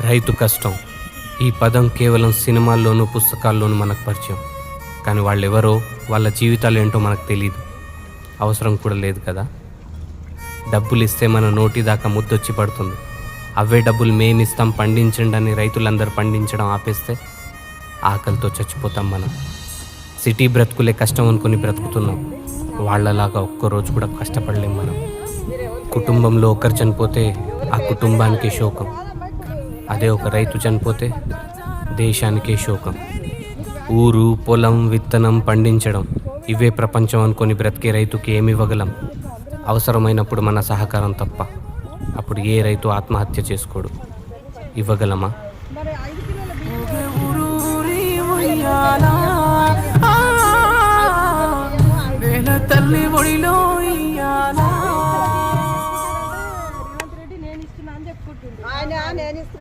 రైతు కష్టం ఈ పదం కేవలం సినిమాల్లోనూ పుస్తకాల్లోనూ మనకు పరిచయం. కానీ వాళ్ళెవరో, వాళ్ళ జీవితాలు ఏంటో మనకు తెలియదు, అవసరం కూడా లేదు కదా. డబ్బులు ఇస్తే మన నోటి దాకా ముద్దొచ్చి పడుతుంది. అవే డబ్బులు మేమిస్తాం పండించండి అని రైతులందరూ పండించడం ఆపేస్తే ఆకలితో చచ్చిపోతాం మనం. సిటీ బ్రతుకులే కష్టం అనుకుని బ్రతుకుతున్నాం. వాళ్ళలాగా ఒక్కరోజు కూడా కష్టపడలేం మనం. కుటుంబంలో ఒకరు చనిపోతే ఆ కుటుంబానికే శోకం. అదే ఒక రైతు చనిపోతే దేశానికే శోకం. ఊరు, పొలం, విత్తనం పండించడం ఇవే ప్రపంచం అనుకొని బ్రతికే రైతుకి ఏమి ఇవ్వగలం? అవసరమైనప్పుడు మన సహకారం తప్ప. అప్పుడు ఏ రైతు ఆత్మహత్య చేసుకోడు. ఇవ్వగలమా? తల్లి ఒడిలో రేవంత్ రెడ్డి నేను ఇస్తున్నా అని చెప్పుకుంటుంది.